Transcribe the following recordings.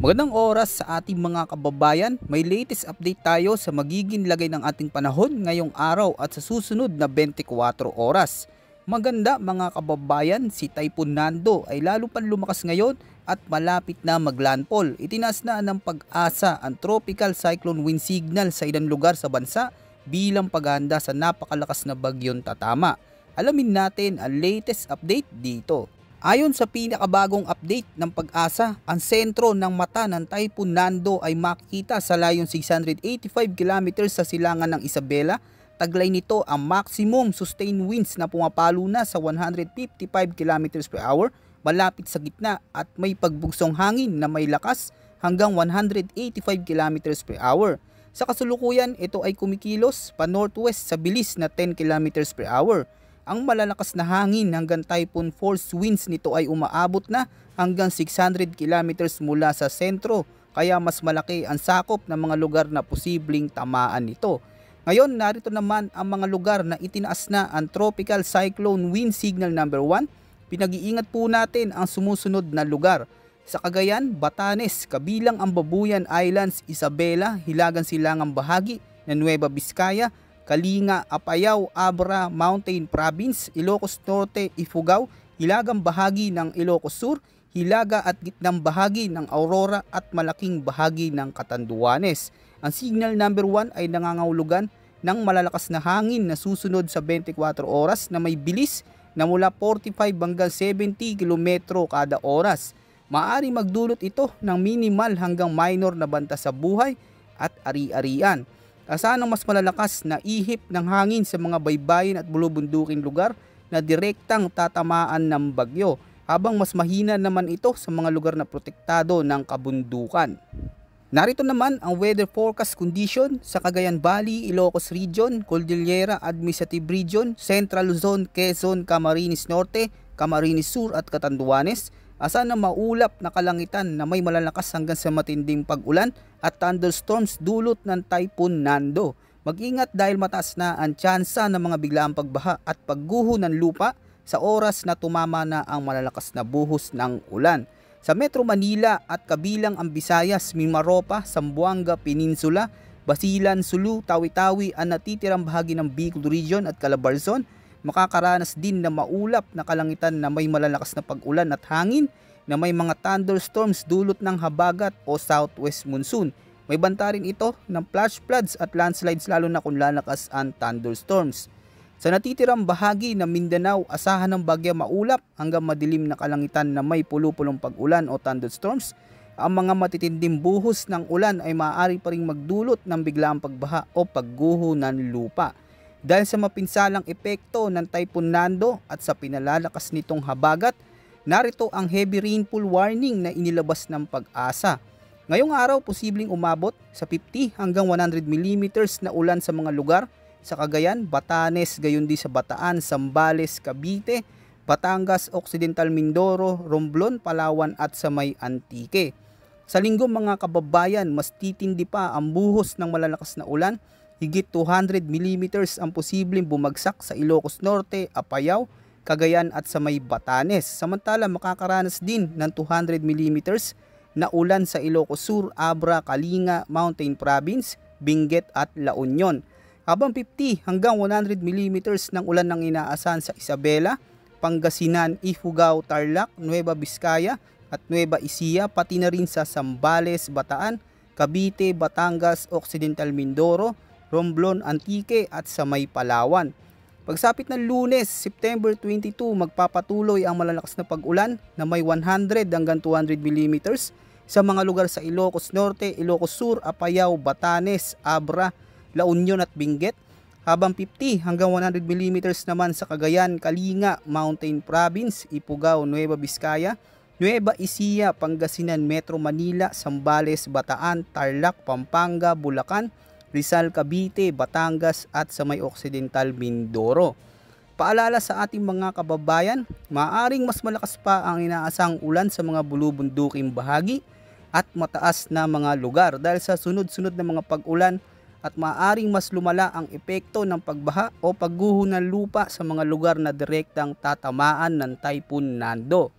Magandang oras sa ating mga kababayan. May latest update tayo sa magiging lagay ng ating panahon ngayong araw at sa susunod na 24 oras. Maganda mga kababayan, si Typhoon Nando ay lalo pang lumakas ngayon at malapit na maglandfall. Itinaas na ng Pag-asa ang tropical cyclone wind signal sa ilang lugar sa bansa bilang paghahanda sa napakalakas na bagyong tatama. Alamin natin ang latest update dito. Ayon sa pinakabagong update ng Pag-asa, ang sentro ng mata ng Typhoon Nando ay makikita sa layong 685 km sa silangan ng Isabela. Taglay nito ang maximum sustained winds na pumapalo na sa 155 km per hour malapit sa gitna at may pagbugsong hangin na may lakas hanggang 185 km per hour. Sa kasalukuyan, ito ay kumikilos pa northwest sa bilis na 10 km per hour. Ang malalakas na hangin hanggang typhoon force winds nito ay umaabot na hanggang 600 kilometers mula sa sentro, kaya mas malaki ang sakop ng mga lugar na posibleng tamaan nito. Ngayon, narito naman ang mga lugar na itinaas na ang tropical cyclone wind signal number 1. Pinag-iingat po natin ang sumusunod na lugar. Sa Cagayan, Batanes, kabilang ang Babuyan Islands, Isabela, Hilagang Silangang bahagi ng Nueva Vizcaya, Kalinga, Apayao, Abra, Mountain Province, Ilocos Norte, Ifugao, hilagang bahagi ng Ilocos Sur, hilaga at gitnang bahagi ng Aurora at malaking bahagi ng Catanduanes. Ang signal number 1 ay nangangahulugan ng malalakas na hangin na susunod sa 24 oras na may bilis na mula 45 hanggang 70 km kada oras. Maaari magdulot ito ng minimal hanggang minor na banta sa buhay at ari-arian. Asahan ng mas malalakas na ihip ng hangin sa mga baybayin at bulubunduking lugar na direktang tatamaan ng bagyo, habang mas mahina naman ito sa mga lugar na protektado ng kabundukan. Narito naman ang weather forecast condition sa Cagayan Valley, Ilocos Region, Cordillera Administrative Region, Central Luzon, Quezon, Camarines Norte, Camarines Sur at Catanduanes. Asahan na maulap na kalangitan na may malalakas hanggang sa matinding pag-ulan at thunderstorms dulot ng Typhoon Nando. Mag-ingat dahil mataas na ang tsansa ng mga biglaang pagbaha at pagguho ng lupa sa oras na tumama na ang malalakas na buhos ng ulan. Sa Metro Manila at kabilang ang Visayas, Mimaropa, Zamboanga Peninsula, Basilan, Sulu, Tawi-Tawi ang natitirang bahagi ng Bicol Region at Calabarzon, makakaranas din na maulap na kalangitan na may malalakas na pag-ulan at hangin na may mga thunderstorms dulot ng habagat o southwest monsoon. May banta rin ito ng flash floods at landslides lalo na kung lalakas ang thunderstorms. Sa natitirang bahagi ng Mindanao, asahan ng bagya maulap hanggang madilim na kalangitan na may pulupulong pag-ulan o thunderstorms. Ang mga matitinding buhos ng ulan ay maaari pa ring magdulot ng biglaang pagbaha o pagguho ng lupa. Dahil sa mapinsalang epekto ng Typhoon Nando at sa pinalalakas nitong habagat, narito ang heavy rainfall warning na inilabas ng Pag-asa. Ngayong araw, posibleng umabot sa 50 hanggang 100 mm na ulan sa mga lugar sa Cagayan, Batanes, gayon din sa Bataan, Zambales, Cavite, Batangas, Occidental Mindoro, Romblon, Palawan at sa may Antique. Sa linggo mga kababayan, mas titindi pa ang buhos ng malalakas na ulan. Higit 200 mm ang posibleng bumagsak sa Ilocos Norte, Apayao, Cagayan at sa may Batanes. Samantala makakaranas din ng 200 mm na ulan sa Ilocos Sur, Abra, Kalinga, Mountain Province, Benguet at La Union. Habang 50 hanggang 100 mm ng ulan ang inaasahan sa Isabela, Pangasinan, Ifugao, Tarlac, Nueva Vizcaya at Nueva Ecija, pati na rin sa Zambales, Bataan, Cavite, Batangas, Occidental Mindoro, Romblon, Antique at sa may Palawan. Pagsapit ng Lunes, September 22, magpapatuloy ang malalakas na pag-ulan na may 100 hanggang 200 mm sa mga lugar sa Ilocos Norte, Ilocos Sur, Apayao, Batanes, Abra, La Union at Benguet. Habang 50 hanggang 100 mm naman sa Cagayan, Kalinga, Mountain Province, Ifugao, Nueva Vizcaya, Nueva Ecija, Pangasinan, Metro Manila, Zambales, Bataan, Tarlac, Pampanga, Bulacan, Rizal, Cavite, Batangas at sa may Occidental Mindoro. Paalala sa ating mga kababayan, maaaring mas malakas pa ang inaasang ulan sa mga bulubunduking bahagi at mataas na mga lugar dahil sa sunod-sunod na mga pag-ulan at maaaring mas lumala ang epekto ng pagbaha o pagguho ng lupa sa mga lugar na direktang tatamaan ng Typhoon Nando.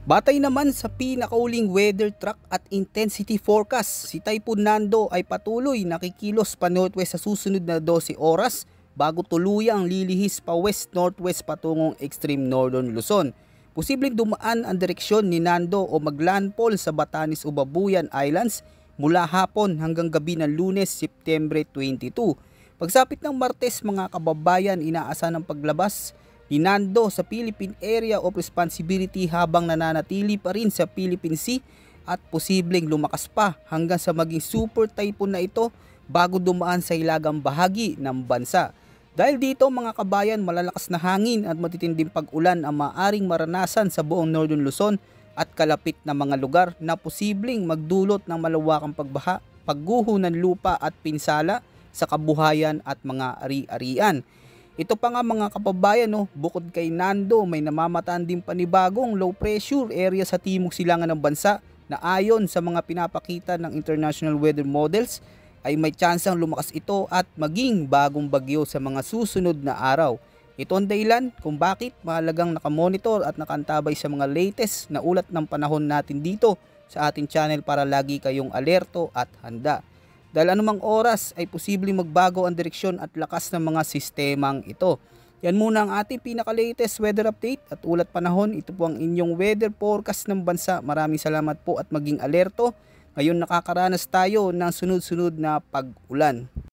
Batay naman sa pinakauling weather track at intensity forecast, si Typhoon Nando ay patuloy nakikilos pa northwest sa susunod na 12 oras bago tuluyang lilihis pa west-northwest patungong extreme northern Luzon. Posibleng dumaan ang direksyon ni Nando o maglandfall sa Batanes o Babuyan Islands mula hapon hanggang gabi ng Lunes, September 22. Pagsapit ng Martes mga kababayan, inaasahan ang paglabas ni Nando sa Philippine Area of Responsibility habang nananatili pa rin sa Philippine Sea at posibleng lumakas pa hanggang sa maging super typhoon na ito bago dumaan sa hilagang bahagi ng bansa. Dahil dito mga kabayan, malalakas na hangin at matitinding pag-ulan ang maaring maranasan sa buong Northern Luzon at kalapit na mga lugar na posibleng magdulot ng malawakang pagbaha, pagguho ng lupa at pinsala sa kabuhayan at mga ari-arian. Ito pa nga mga kababayan, bukod kay Nando, may namamataan din panibagong low pressure area sa timog silangan ng bansa na ayon sa mga pinapakita ng international weather models ay may tsansang lumakas ito at maging bagong bagyo sa mga susunod na araw. Ito ang dahilan kung bakit mahalagang nakamonitor at nakantabay sa mga latest na ulat ng panahon natin dito sa ating channel para lagi kayong alerto at handa. Dahil anumang oras ay posibleng magbago ang direksyon at lakas ng mga sistemang ito. Yan muna ang ating pinaka-latest weather update at ulat panahon. Ito po ang inyong weather forecast ng bansa. Maraming salamat po at maging alerto. Ngayon nakakaranas tayo ng sunod-sunod na pag-ulan.